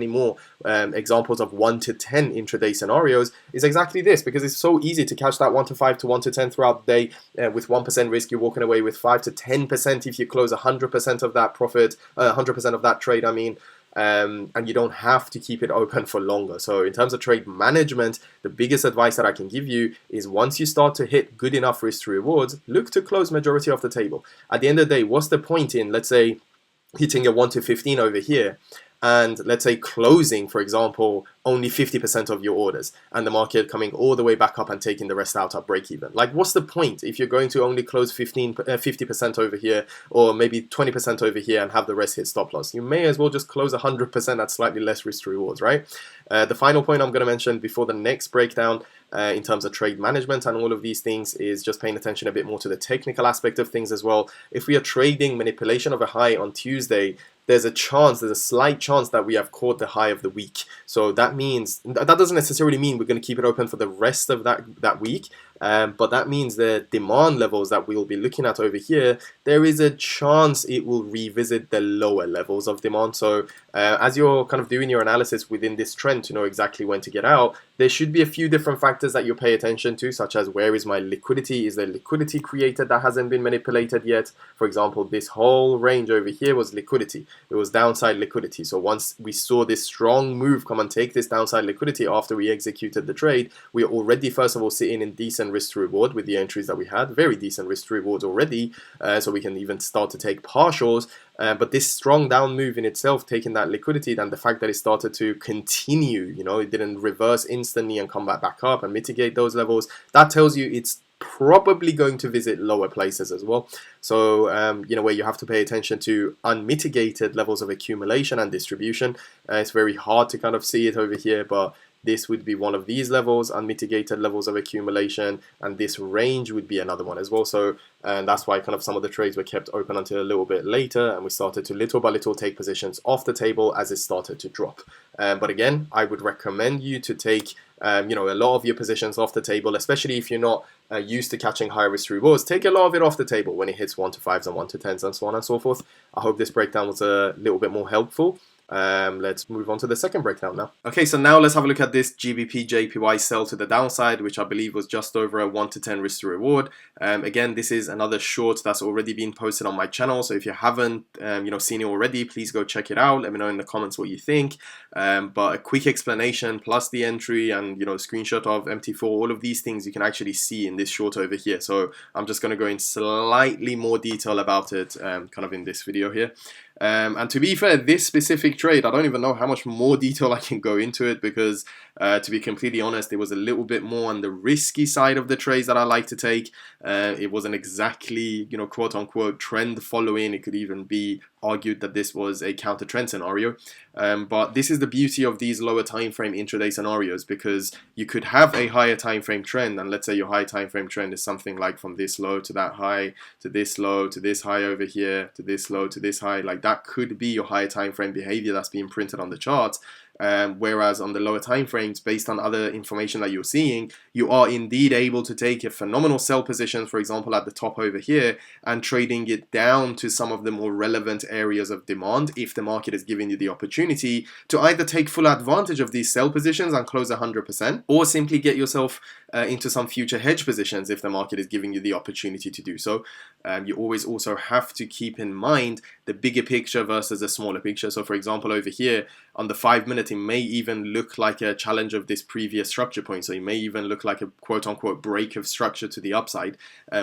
more examples of 1 to 10 intraday scenarios, is exactly this, because it's so easy to catch that 1 to 5 to 1 to 10 throughout the day. With 1% risk, you're walking away with 5 to 10% if you close 100% of that profit, 100% of that trade, I mean. And you don't have to keep it open for longer. So in terms of trade management, the biggest advice that I can give you is once you start to hit good enough risk to rewards, look to close majority of the table. At the end of the day, what's the point in, let's say, hitting a 1 to 15 over here and let's say closing, for example, only 50% of your orders and the market coming all the way back up and taking the rest out at break even? Like, what's the point if you're going to only close 50% over here, or maybe 20% over here, and have the rest hit stop loss? You may as well just close 100% at slightly less risk to rewards, right? The final point I'm going to mention before the next breakdown in terms of trade management and all of these things is just paying attention a bit more to the technical aspect of things as well. If we are trading manipulation of a high on Tuesday, there's a slight chance that we have caught the high of the week. So that means, that doesn't necessarily mean we're going to keep it open for the rest of that week. But that means the demand levels that we'll be looking at over here, there is a chance it will revisit the lower levels of demand. So as you're kind of doing your analysis within this trend to know exactly when to get out, there should be a few different factors that you pay attention to, such as where is my liquidity? Is there liquidity created that hasn't been manipulated yet? For example, this whole range over here was liquidity. It was downside liquidity. So once we saw this strong move come and take this downside liquidity after we executed the trade, we are already, first of all, sitting in decent risk to reward with the entries that we had. Very decent risk to reward already. So we can even start to take partials. But this strong down move in itself, taking that liquidity, and the fact that it started to continue, it didn't reverse instantly and come back up and mitigate those levels, that tells you it's probably going to visit lower places as well. So, where you have to pay attention to unmitigated levels of accumulation and distribution. It's very hard to kind of see it over here, but this would be one of these levels, unmitigated levels of accumulation, and this range would be another one as well. So, and that's why kind of some of the trades were kept open until a little bit later, and we started to little by little take positions off the table as it started to drop. But again, I would recommend you to take a lot of your positions off the table, especially if you're not used to catching high risk rewards. Take a lot of it off the table when it hits 1 to 5s and 1 to 10s and so on and so forth. I hope this breakdown was a little bit more helpful. Let's move on to the second breakdown now. Okay, so now let's have a look at this GBP JPY sell to the downside, which I believe was just over a 1 to 10 risk to reward. Again, this is another short that's already been posted on my channel. So if you haven't, seen it already, please go check it out. Let me know in the comments what you think. But a quick explanation plus the entry and screenshot of MT4, all of these things you can actually see in this short over here. So I'm just going to go in slightly more detail about it, kind of in this video here. And to be fair, this specific trade, I don't even know how much more detail I can go into it because, to be completely honest, it was a little bit more on the risky side of the trades that I like to take. It wasn't exactly, quote unquote, trend following. It could even be argued that this was a counter trend scenario. But this is the beauty of these lower time frame intraday scenarios, because you could have a higher time frame trend, and let's say your high time frame trend is something like from this low to that high to this low to this high over here to this low to this high. Like that could be your higher time frame behavior that's being printed on the charts. Whereas on the lower time frames, based on other information that you're seeing, you are indeed able to take a phenomenal sell position, for example, at the top over here, and trading it down to some of the more relevant areas of demand if the market is giving you the opportunity to either take full advantage of these sell positions and close 100%, or simply get yourself into some future hedge positions if the market is giving you the opportunity to do so. You always also have to keep in mind the bigger picture versus the smaller picture. So for example, over here on the 5-minute, it may even look like a challenge of this previous structure point. So it may even look like a quote unquote break of structure to the upside,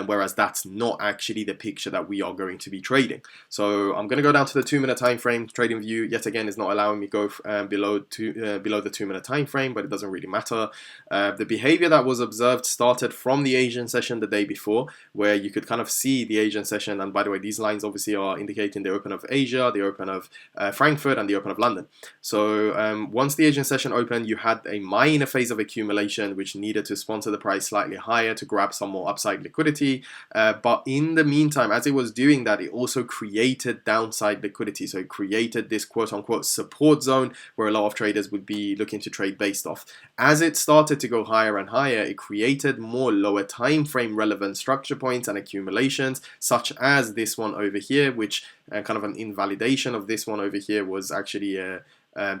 whereas that's not actually the picture that we are going to be trading. So I'm going to go down to the 2-minute time frame. Trading view yet again is not allowing me to go below the 2-minute time frame, but it doesn't really matter. The behavior that was observed started from the Asian session the day before, where you could kind of see the Asian session. And by the way, these lines obviously are indicating the open of Asia, the open of Frankfurt, and the open of London. So once the Asian session opened, you had a minor phase of accumulation which needed to sponsor the price slightly higher to grab some more upside liquidity. But in the meantime, as it was doing that, it also created downside liquidity. So it created this quote unquote support zone where a lot of traders would be looking to trade based off. As it started to go higher and higher, it created more lower time frame relevant structure points and accumulations, such as this one over here, which kind of an invalidation of this one over here was actually a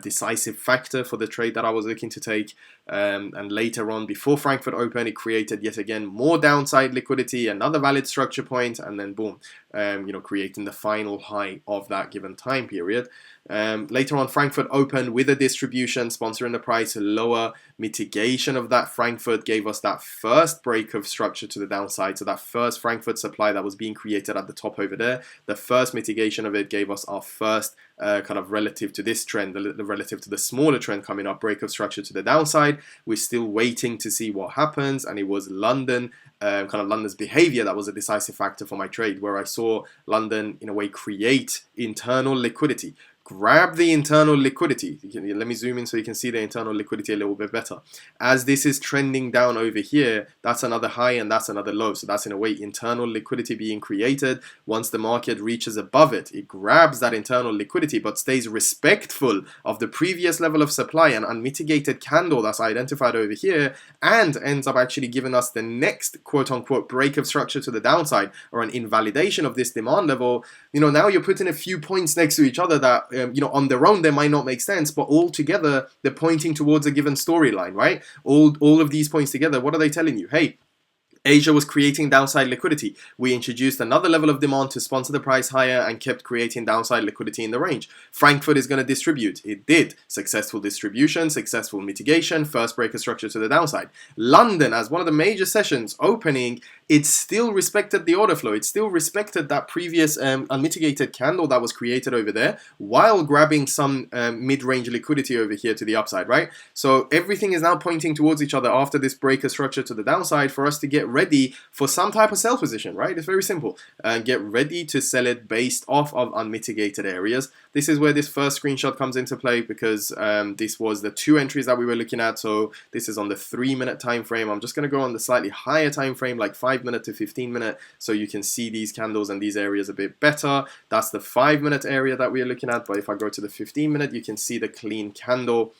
decisive factor for the trade that I was looking to take. And later on, before Frankfurt Open, it created yet again more downside liquidity, another valid structure point, and then boom, creating the final high of that given time period. Later on, Frankfurt Open with a distribution sponsoring the price lower, mitigation of that Frankfurt gave us that first break of structure to the downside. So that first Frankfurt supply that was being created at the top over there, the first mitigation of it gave us our first kind of relative to this trend, relative to the smaller trend coming up, break of structure to the downside. We're still waiting to see what happens, and it was London, kind of London's behavior that was a decisive factor for my trade, where I saw London in a way create internal liquidity, grab the internal liquidity. Let me zoom in so you can see the internal liquidity a little bit better. As this is trending down over here, that's another high and that's another low. So that's in a way internal liquidity being created. Once the market reaches above it, it grabs that internal liquidity but stays respectful of the previous level of supply and unmitigated candle that's identified over here, and ends up actually giving us the next quote-unquote break of structure to the downside, or an invalidation of this demand level. Now you're putting a few points next to each other that on their own they might not make sense, but all together they're pointing towards a given storyline, right? All of these points together, what are they telling you? Hey, Asia was creating downside liquidity. We introduced another level of demand to sponsor the price higher and kept creating downside liquidity in the range. Frankfurt is going to distribute. It did. Successful distribution, successful mitigation, first break of structure to the downside. London, as one of the major sessions opening, it still respected the order flow. It still respected that previous unmitigated candle that was created over there, while grabbing some mid-range liquidity over here to the upside, right? So everything is now pointing towards each other after this break of structure to the downside for us to get ready for some type of sell position, right? It's very simple. Get ready to sell it based off of unmitigated areas. This is where this first screenshot comes into play, because this was the two entries that we were looking at. So this is on the 3-minute time frame. I'm just going to go on the slightly higher time frame, like 5-minute to 15-minute, so you can see these candles and these areas a bit better. That's the 5-minute area that we are looking at. But if I go to the 15-minute, you can see the clean candle.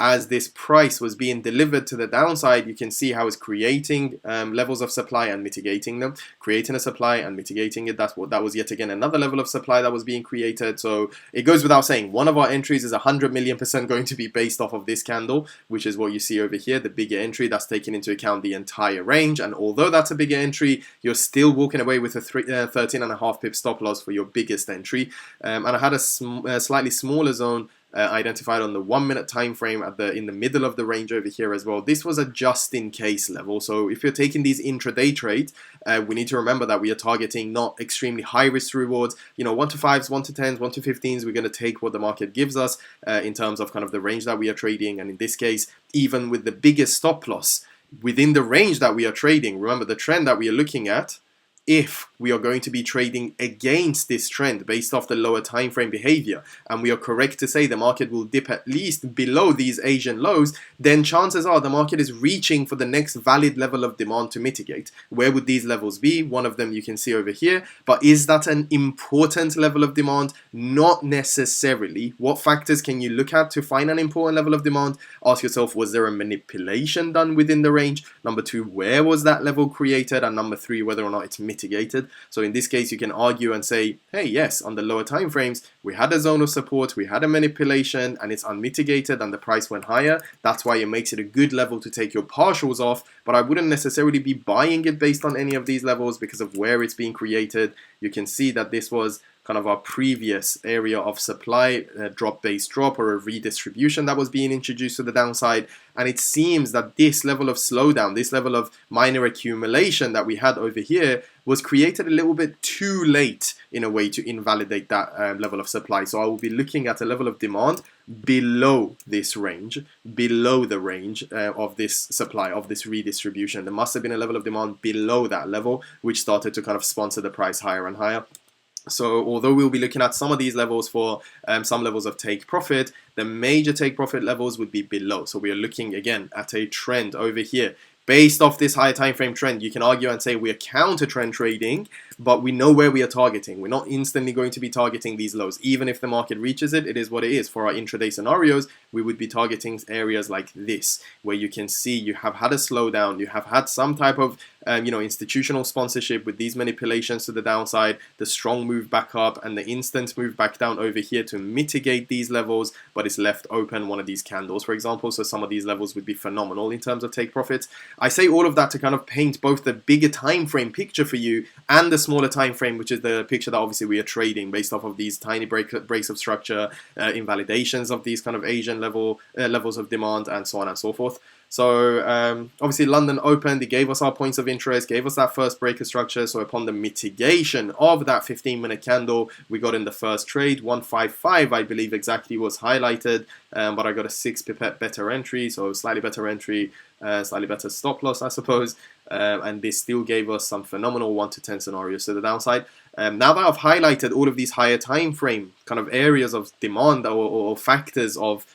As this price was being delivered to the downside, you can see how it's creating levels of supply and mitigating them, creating a supply and mitigating it. That was yet again another level of supply that was being created. So it goes without saying, one of our entries is 100 million% going to be based off of this candle, which is what you see over here, the bigger entry that's taking into account the entire range. And although that's a bigger entry, you're still walking away with a 13.5 pip stop loss for your biggest entry. And I had a slightly smaller zone identified on the 1-minute time frame in the middle of the range over here as well. This was a just in case level. So if you're taking these intraday trades, we need to remember that we are targeting not extremely high risk rewards. 1 to 5s, 1 to 10s, 1 to 15s. We're going to take what the market gives us in terms of kind of the range that we are trading. And in this case, even with the biggest stop loss within the range that we are trading, remember the trend that we are looking at, if we are going to be trading against this trend based off the lower time frame behavior, and we are correct to say the market will dip at least below these Asian lows, then chances are the market is reaching for the next valid level of demand to mitigate. Where would these levels be? One of them you can see over here. But is that an important level of demand? Not necessarily. What factors can you look at to find an important level of demand? Ask yourself, was there a manipulation done within the range? Number 2, where was that level created? And number 3, whether or not it's mitigated. So in this case, you can argue and say, hey, yes, on the lower time frames, we had a zone of support, we had a manipulation, and it's unmitigated, and the price went higher. That's why it makes it a good level to take your partials off. But I wouldn't necessarily be buying it based on any of these levels because of where it's being created. You can see that this was kind of our previous area of supply, drop-based drop, or a redistribution that was being introduced to the downside. And it seems that this level of slowdown, this level of minor accumulation that we had over here was created a little bit too late in a way to invalidate that level of supply. So I will be looking at a level of demand below this range, below the range of this supply, of this redistribution. There must have been a level of demand below that level, which started to kind of sponsor the price higher and higher. So although we'll be looking at some of these levels for some levels of take profit, the major take profit levels would be below. So we are looking again at a trend over here. Based off this higher time frame trend, you can argue and say we are counter trend trading, but we know where we are targeting. We're not instantly going to be targeting these lows. Even if the market reaches it, it is what it is. For our intraday scenarios, we would be targeting areas like this, where you can see you have had a slowdown, you have had some type of institutional sponsorship with these manipulations to the downside, the strong move back up, and the instant move back down over here to mitigate these levels, but it's left open, one of these candles, for example. So some of these levels would be phenomenal in terms of take profits. I say all of that to kind of paint both the bigger time frame picture for you and the smaller time frame, which is the picture that obviously we are trading based off of these tiny breaks of structure, invalidations of these kind of Asian levels of demand, and so on and so forth. So obviously London opened, it gave us our points of interest, gave us that first breaker structure. So upon the mitigation of that 15-minute candle, we got in the first trade, 155 I believe exactly was highlighted, but I got a 6 pipette better entry, so slightly better entry, slightly better stop loss I suppose. and this still gave us some phenomenal 1 to 10 scenarios to the downside. Now that I've highlighted all of these higher time frame kind of areas of demand or factors of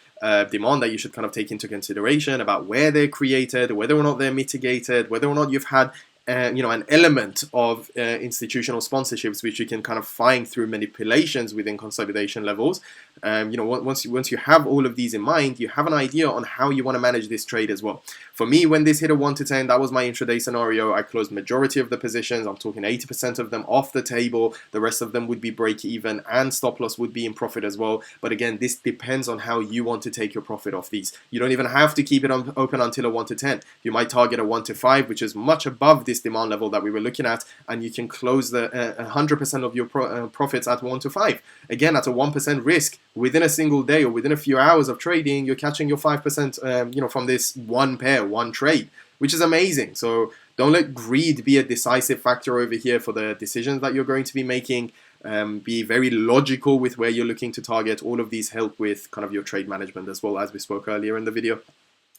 demand that you should kind of take into consideration about where they're created, whether or not they're mitigated, whether or not you've had an element of institutional sponsorships which you can kind of find through manipulations within consolidation levels. Once you have all of these in mind, you have an idea on how you want to manage this trade as well. For me, when this hit a 1 to 10, that was my intraday scenario. I closed majority of the positions. I'm talking 80% of them off the table. The rest of them would be break even, and stop loss would be in profit as well. But again, this depends on how you want to take your profit off these. You don't even have to keep it open until a 1 to 10. You might target a 1 to 5, which is much above this demand level that we were looking at, and you can close the 100% of your profits at 1 to 5. Again, at a 1% risk, within a single day or within a few hours of trading, you're catching your 5% from this one pair, one trade, which is amazing. So don't let greed be a decisive factor over here for the decisions that you're going to be making. Be very logical with where you're looking to target. All of these help with kind of your trade management as well, as we spoke earlier in the video.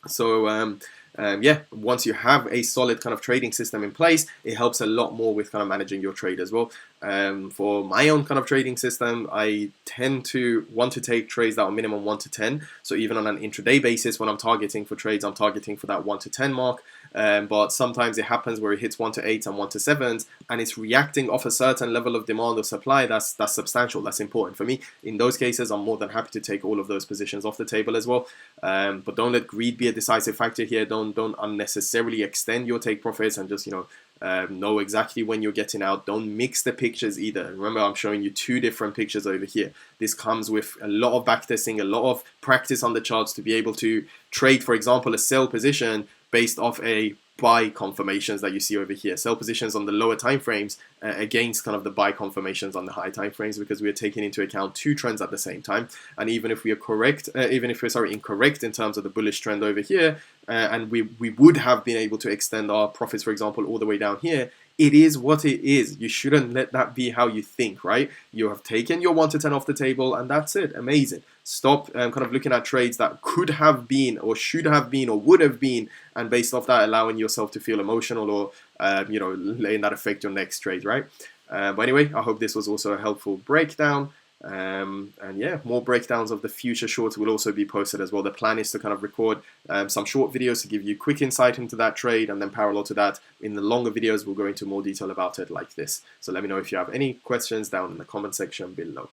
So once you have a solid kind of trading system in place, it helps a lot more with kind of managing your trade as well. For my own kind of trading system, I tend to want to take trades that are minimum 1 to 10. So even on an intraday basis, when I'm targeting for trades, I'm targeting for that 1 to 10 mark. But sometimes it happens where it hits 1 to 8 and 1 to 7s, and it's reacting off a certain level of demand or supply that's substantial, that's important for me. In those cases, I'm more than happy to take all of those positions off the table as well. But don't let greed be a decisive factor here. Don't unnecessarily extend your take profits and just know exactly when you're getting out. Don't mix the pictures either. Remember, I'm showing you two different pictures over here. This comes with a lot of backtesting, a lot of practice on the charts to be able to trade, for example, a sell position based off a buy confirmations that you see over here. Sell positions on the lower time frames against kind of the buy confirmations on the high time frames, because we are taking into account two trends at the same time. And even if we are correct, incorrect in terms of the bullish trend over here, and we would have been able to extend our profits, for example, all the way down here, it is what it is. You shouldn't let that be how you think, right? You have taken your 1 to 10 off the table, and that's it. Amazing. Stop kind of looking at trades that could have been or should have been or would have been, and based off that, allowing yourself to feel emotional or letting that affect your next trade, right? But anyway, I hope this was also a helpful breakdown. And yeah, more breakdowns of the future shorts will also be posted as well. The plan is to kind of record some short videos to give you quick insight into that trade, and then parallel to that, in the longer videos, we'll go into more detail about it like this. So let me know if you have any questions down in the comment section below.